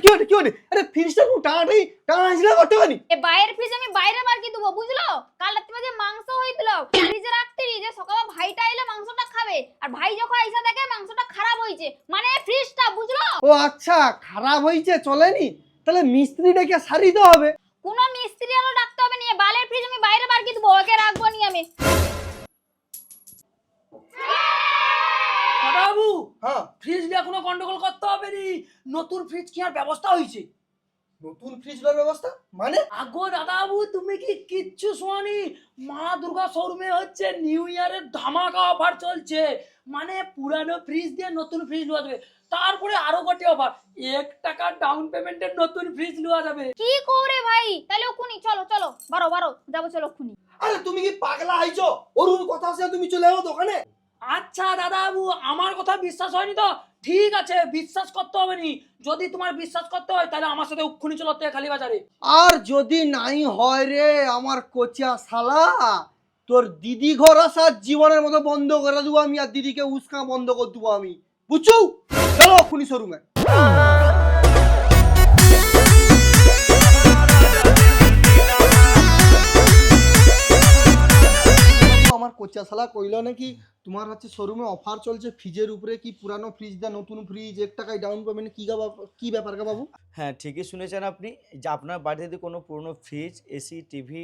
কি আরে ফ্রিজটা একটু টানাটানি করতে পারি। এ বাইরের ফ্রিজ আমি বাইরে মার্কি দেবো, বুঝলো? কাল রাতে যে মাংস হইছিল ফ্রিজে রাখতে যে সকালে ভাইটা এলে মাংসটা খাবে, আর ভাই যখন আইসা দেখে মাংসটা খারাপ হয়েছে, মানে ফ্রিজটা, বুঝলো? ও আচ্ছা, খারাপ হয়েছে চলেনি, তাহলে মিস্ত্রি ডেকে সারিতে হবে। কোন মিস্ত্রি আলো ডাকতে হবে না, বালের ফ্রিজ আমি বাইরে মার্কি দেবো, ওকে রাখবো নি আমি। বাবু হ্যাঁ, ফ্রিজ নিয়ে কোনো গন্ডগোল করতে হবে নি, নতুন ফ্রিজ কেনার ব্যবস্থা হয়েছে। নতুন ফ্রিজ নেওয়ার ব্যবস্থা মানে? আগো দাদাবু তুমি কি কিচ্ছু শোনি, মা দুর্গা শোরুমে হচ্ছে নিউ ইয়ারের ধামাকা অফার চলছে, মানে পুরানো ফ্রিজ দিয়ে নতুন ফ্রিজ নেওয়া যাবে, তারপরে আরো গোটে অফার, 1 টাকা ডাউন পেমেন্টের নতুন ফ্রিজ নেওয়া যাবে। কি করে ভাই, তাহলে ওখুনি চলো চলো, বারো যাবো, চলো ওখুনি। আরে তুমি কি পাগলা আইছো? ওর কথা আছে, তুমি চলে যাও দোকানে। আচ্ছা দাদাবু, আমার কথা বিশ্বাস হয়নি তো ঠিক আছে, বিশ্বাস করতে হবে নি, যদি তোমার বিশ্বাস করতে হয় তাহলে আমার সাথে উক্ষুনি চলো খালি বাজারে। আর যদি নাই হয় রে আমার কোচা শালা, তোর দিদি ঘর আসা জীবনের মতো বন্ধ করে দেবো আমি, আর দিদিকে উস্কা বন্ধ করে দেবো আমি, বুঝছো? চলো এক্ষুনি শোরুমে। আমার কোচা শালা কইলো নাকি তোমার হচ্ছে শোরুমে অফার চলছে ফ্রিজের উপরে, কি পুরানো ফ্রিজ দা নতুন ফ্রিজ 1 টাকায় ডাউন পেমেন্ট, কি ব্যাপার গা বাবু? হ্যাঁ, ঠিকই শুনেছেন আপনি, যে আপনার বাড়িতে যদি কোনো পুরনো ফ্রিজ, এসি, টিভি,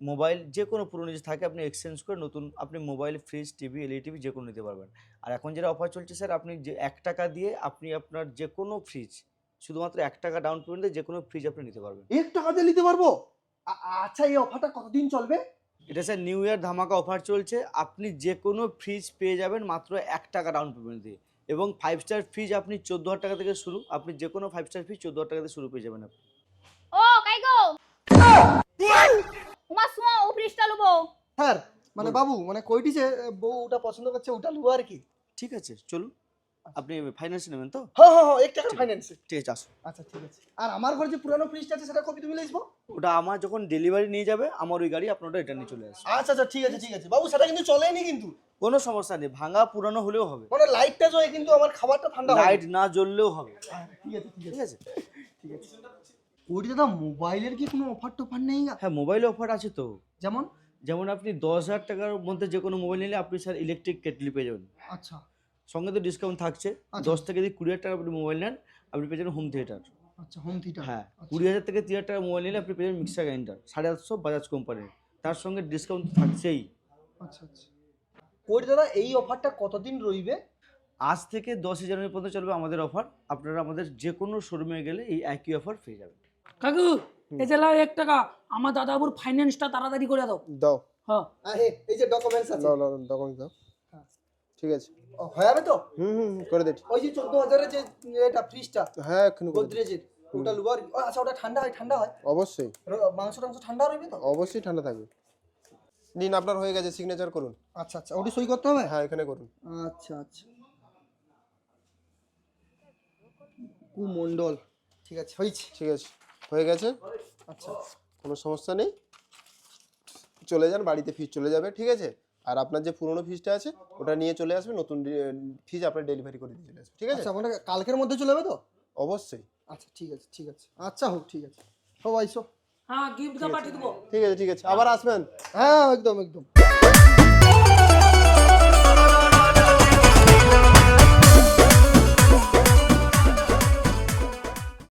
মোবাইল যে কোনো পুরনো জিনিস থাকে আপনি এক্সচেঞ্জ করে নতুন আপনি mobile, fridge, TV, LED TV যে কোনো নিতে পারবেন। আর এখন যেটা অফার চলছে স্যার, আপনি যে 1 টাকা দিয়ে আপনি আপনার যে কোনো ফ্রিজ, শুধুমাত্র 1 টাকা ডাউন পেমেন্টে যে কোনো ফ্রিজ আপনি নিতে পারবেন। 1 টাকা দিয়ে নিতে পারবো? আচ্ছা, এই অফারটা কতদিন চলবে? এটা স্যার নিউ ইয়ার ধামাকা অফার চলছে, আপনি যে কোনো ফ্রিজ পেয়ে যাবেন মাত্র 1 টাকা ডাউন পেমেন্ট দিয়ে, এবং 5 স্টার ফ্রিজ আপনি 14,000 টাকা থেকে শুরু, আপনি যে কোনো 5 স্টার ফ্রিজ 14,000 টাকা থেকে শুরু পেয়ে যাবেন আপনি। ও কাই গো উমা সুমা, ও ফ্রিজটা লবো। স্যার মানে বাবু মানে কইটিছে বউ ওটা পছন্দ করছে, ওটা লুবো আর কি। ঠিক আছে চলুন, আপনি ফাইন্যান্স নেবেন তো? হ্যাঁ 1 টাকা ফাইন্যান্স। ঠিক আছে আসুন। আচ্ছা ঠিক আছে। আর আমার ঘরে যে পুরানো ফ্রিজটা আছে সেটা কপি তুমি লিখবো? ওটা আমার যখন ডেলিভারি নিয়ে যাবে আমার ওই গাড়ি আপনার ওটা রিটার্ন নিয়ে চলে আসবে। আচ্ছা ঠিক আছে বাবু, সেটা কিন্তু চলেনি কিন্তু। কোনো সমস্যা নেই, ভাঙা পুরানো হলেও হবে, মানে লাইটটা জ্বলে কিন্তু আমার খাবারটা ঠান্ডা হবে। লাইট না জ্বললেও হবে। ঠিক আছে। ওইটা দাদা মোবাইলের কি কোনো অফার টফার নেই? হ্যাঁ, মোবাইলে অফার আছে তো, যেমন আপনি 10,000 টাকার মধ্যে যে কোনো মোবাইল নিলে আপনি স্যার ইলেকট্রিক কেটলি পেয়ে যাবেন। আচ্ছা সঙ্গে তো ডিসকাউন্ট থাকছে, 10 থেকে যদি 20,000 টাকা আপনি মোবাইল নেন আপনি পেয়ে যাবেন হোম থিয়েটার। আচ্ছা, হোম থিয়েটার। হ্যাঁ, 20,000 থেকে 30,000 টাকা মোবাইল নিলে আপনি পেয়ে যাবেন মিক্সার গ্রাইন্ডার 850 বাজাজ কোম্পানির, তার সঙ্গে ডিসকাউন্ট থাকছেই। আচ্ছা ওইটা দাদা এই অফারটা কতদিন রইবে? আজ থেকে 10 জানুয়ারি পর্যন্ত চলবে আমাদের অফার, আপনারা আমাদের যে কোনো শোরুমে গেলে এই একই অফার পেয়ে যাবেন। কাকু এই যে 1 টাকা আমার দাদাবুর ফাইন্যান্সটা তাড়াতাড়ি করে দাও। হ্যাঁ এই যে ডকুমেন্টস আছে। ডকুমেন্ট দাও। হ্যাঁ ঠিক আছে, হয়ে যাবে তো? করে দে। ওই যে 14,000 এর যে এটা ফ্রিজটা, হ্যাঁ এক্ষুনি করে দে। গোদরেজের, ওটা লুবো আর কি। আচ্ছা, ওটা ঠান্ডা হয়? অবশ্যই মাংস ঠান্ডা রইবে তো? অবশ্যই ঠান্ডা থাকবে। নিন, আপনার হয়ে গেছে, সিগনেচার করুন। আচ্ছা ওটি সই করতে হবে? হ্যাঁ এখানে করুন। আচ্ছা কুমণ্ডল, ঠিক আছে হয়েছে। ঠিক আছে, হয়ে গেছে। আচ্ছা কোনো সমস্যা নেই, চলে যান বাড়িতে, ফ্রিজ চলে যাবে। ঠিক আছে, আর আপনার যে পুরনো ফ্রিজটা আছে ওটা নিয়ে চলে আসবে, নতুন ফ্রিজ আপনার ডেলিভারি করে দিয়ে চলে আসবে। ঠিক আছে? আচ্ছা, মানে কালকের মধ্যে চলে যাবে তো? অবশ্যই। আচ্ছা ঠিক আছে। আচ্ছা হোক, ঠিক আছে। আইসো। হ্যাঁ, গিফট পাঠিয়ে দেবো। ঠিক আছে, আবার আসবেন। হ্যাঁ একদম